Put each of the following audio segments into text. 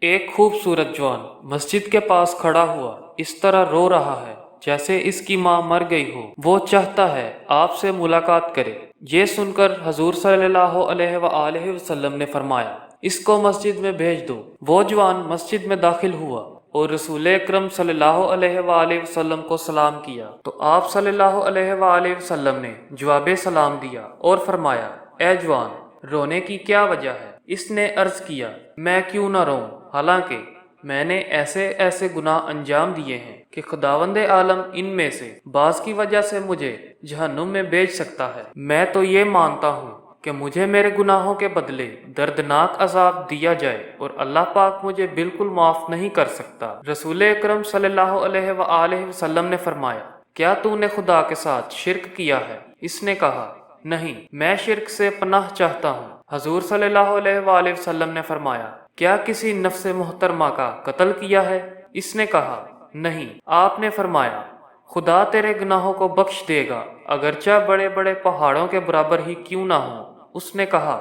ایک خوبصورت جوان مسجد کے پاس کھڑا ہوا اس طرح رو رہا ہے جیسے اس کی ماں مر گئی ہو۔ وہ چاہتا ہے آپ سے ملاقات کرے۔ یہ سن کر حضور صلی اللہ علیہ وآلہ وسلم نے فرمایا، اس کو مسجد میں بھیج دو۔ وہ جوان مسجد میں داخل ہوا اور رسول اکرم صلی اللہ علیہ وآلہ وسلم کو سلام کیا تو آپ صلی اللہ علیہ وآلہ وسلم نے جواب سلام دیا اور فرمایا، اے جوان، رونے کی کیا وجہ ہے؟ اس نے عرض کیا، میں کیوں نہ روں، حالانکہ میں نے ایسے ایسے گناہ انجام دیے ہیں کہ خداوند عالم ان میں سے بعض کی وجہ سے مجھے جہنم میں بھیج سکتا ہے۔ میں تو یہ مانتا ہوں کہ مجھے میرے گناہوں کے بدلے دردناک عذاب دیا جائے اور اللہ پاک مجھے بالکل معاف نہیں کر سکتا۔ رسول اکرم صلی اللہ علیہ وآلہ وسلم نے فرمایا، کیا تو نے خدا کے ساتھ شرک کیا ہے؟ اس نے کہا، نہیں، میں شرک سے پناہ چاہتا ہوں۔ حضور صلی اللہ علیہ وآلہ وسلم نے فرمایا، کیا کسی نفس محترمہ کا قتل کیا ہے؟ اس نے کہا، نہیں۔ آپ نے فرمایا، خدا تیرے گناہوں کو بخش دے گا اگرچہ بڑے بڑے پہاڑوں کے برابر ہی کیوں نہ ہوں۔ اس نے کہا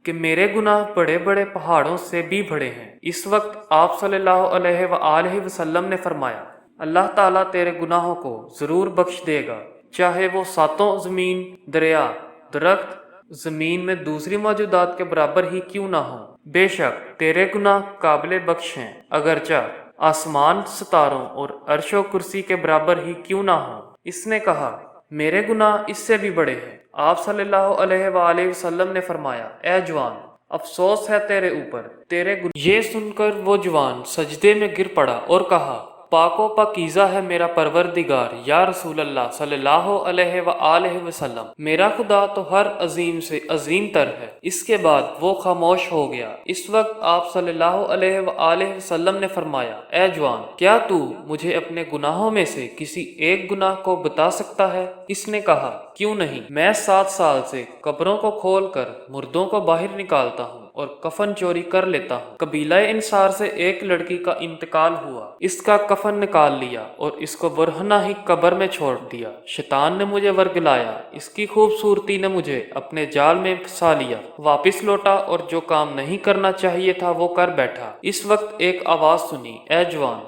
کہ میرے گناہ بڑے بڑے پہاڑوں سے بھی بڑے ہیں۔ اس وقت آپ صلی اللہ علیہ وآلہ وسلم نے فرمایا، اللہ تعالیٰ تیرے گناہوں کو ضرور بخش دے گا، چاہے وہ ساتوں زمین، دریا، درخت، زمین میں دوسری موجودات کے برابر ہی کیوں نہ ہوں۔ بے شک تیرے گناہ قابل بخش ہیں، اگرچہ آسمان، ستاروں اور عرش و کرسی کے برابر ہی کیوں نہ ہوں۔ اس نے کہا، میرے گناہ اس سے بھی بڑے ہیں۔ آپ صلی اللہ علیہ وآلہ وسلم نے فرمایا، اے جوان، افسوس ہے تیرے اوپر، تیرے گناہ۔ یہ سن کر وہ جوان سجدے میں گر پڑا اور کہا، پاک و پاکیزہ ہے میرا پروردگار یا رسول اللہ صلی اللہ علیہ وآلہ وسلم، میرا خدا تو ہر عظیم سے عظیم تر ہے۔ اس کے بعد وہ خاموش ہو گیا۔ اس وقت آپ صلی اللہ علیہ وآلہ وسلم نے فرمایا، اے جوان، کیا تو مجھے اپنے گناہوں میں سے کسی ایک گناہ کو بتا سکتا ہے؟ اس نے کہا، کیوں نہیں، میں 7 سال سے قبروں کو کھول کر مردوں کو باہر نکالتا ہوں اور کفن چوری کر لیتا ہوں۔ قبیلہ انصار سے ایک لڑکی کا انتقال ہوا، اس کا کفن نکال لیا اور اس کو برہنہ ہی قبر میں چھوڑ دیا۔ شیطان نے مجھے ورگلایا، اس کی خوبصورتی نے مجھے اپنے جال میں پھنسا لیا، واپس لوٹا اور جو کام نہیں کرنا چاہیے تھا وہ کر بیٹھا۔ اس وقت ایک آواز سنی، اے جوان،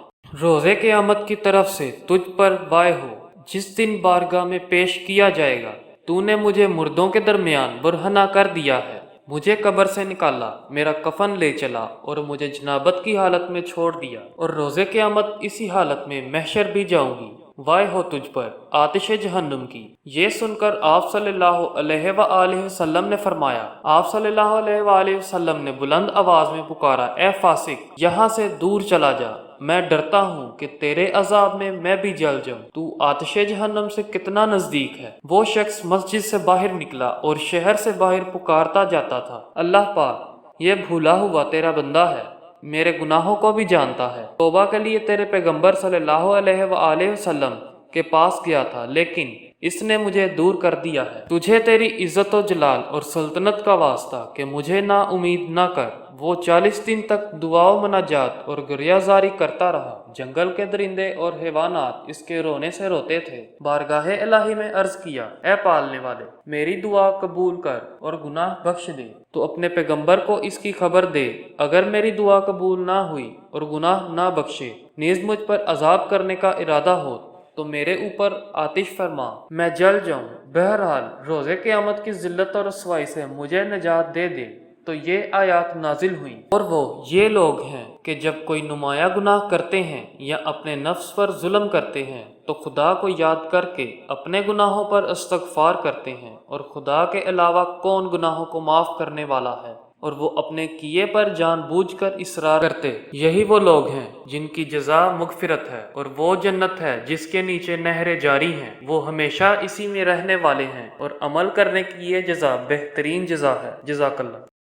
روزے قیامت کی طرف سے تجھ پر وائے ہو، جس دن بارگاہ میں پیش کیا جائے گا۔ تو نے مجھے مردوں کے درمیان برہنہ کر دیا ہے، مجھے قبر سے نکالا، میرا کفن لے چلا اور مجھے جنابت کی حالت میں چھوڑ دیا، اور روز قیامت اسی حالت میں محشر بھی جاؤں گی۔ وائے ہو تجھ پر آتش جہنم کی۔ یہ سن کر آپ صلی اللہ علیہ وآلہ وسلم نے فرمایا، آپ صلی اللہ علیہ وآلہ وسلم نے بلند آواز میں پکارا، اے فاسق، یہاں سے دور چلا جا، میں ڈرتا ہوں کہ تیرے عذاب میں بھی جل جاؤں۔ تو آتش جہنم سے کتنا نزدیک ہے۔ وہ شخص مسجد سے باہر نکلا اور شہر سے باہر پکارتا جاتا تھا، اللہ پاک، یہ بھولا ہوا تیرا بندہ ہے، میرے گناہوں کو بھی جانتا ہے۔ توبہ کے لیے تیرے پیغمبر صلی اللہ علیہ وآلہ وسلم کے پاس گیا تھا، لیکن اس نے مجھے دور کر دیا ہے۔ تجھے تیری عزت و جلال اور سلطنت کا واسطہ کہ مجھے نا امید نہ کر۔ وہ 40 دن تک دعا و مناجات اور گریہ زاری کرتا رہا۔ جنگل کے درندے اور حیوانات اس کے رونے سے روتے تھے۔ بارگاہ الہی میں عرض کیا، اے پالنے والے، میری دعا قبول کر اور گناہ بخش دے۔ تو اپنے پیغمبر کو اس کی خبر دے، اگر میری دعا قبول نہ ہوئی اور گناہ نہ بخشے، نیز مجھ پر عذاب کرنے کا ارادہ ہو تو میرے اوپر آتش فرما، میں جل جاؤں۔ بہرحال روز قیامت کی ذلت اور رسوائی سے مجھے نجات دے دے۔ تو یہ آیات نازل ہوئیں، اور وہ یہ لوگ ہیں کہ جب کوئی نمایاں گناہ کرتے ہیں یا اپنے نفس پر ظلم کرتے ہیں تو خدا کو یاد کر کے اپنے گناہوں پر استغفار کرتے ہیں، اور خدا کے علاوہ کون گناہوں کو معاف کرنے والا ہے، اور وہ اپنے کیے پر جان بوجھ کر اصرار کرتے، یہی وہ لوگ ہیں جن کی جزا مغفرت ہے، اور وہ جنت ہے جس کے نیچے نہریں جاری ہیں، وہ ہمیشہ اسی میں رہنے والے ہیں، اور عمل کرنے کی یہ جزا بہترین جزا ہے۔ جزاک اللہ۔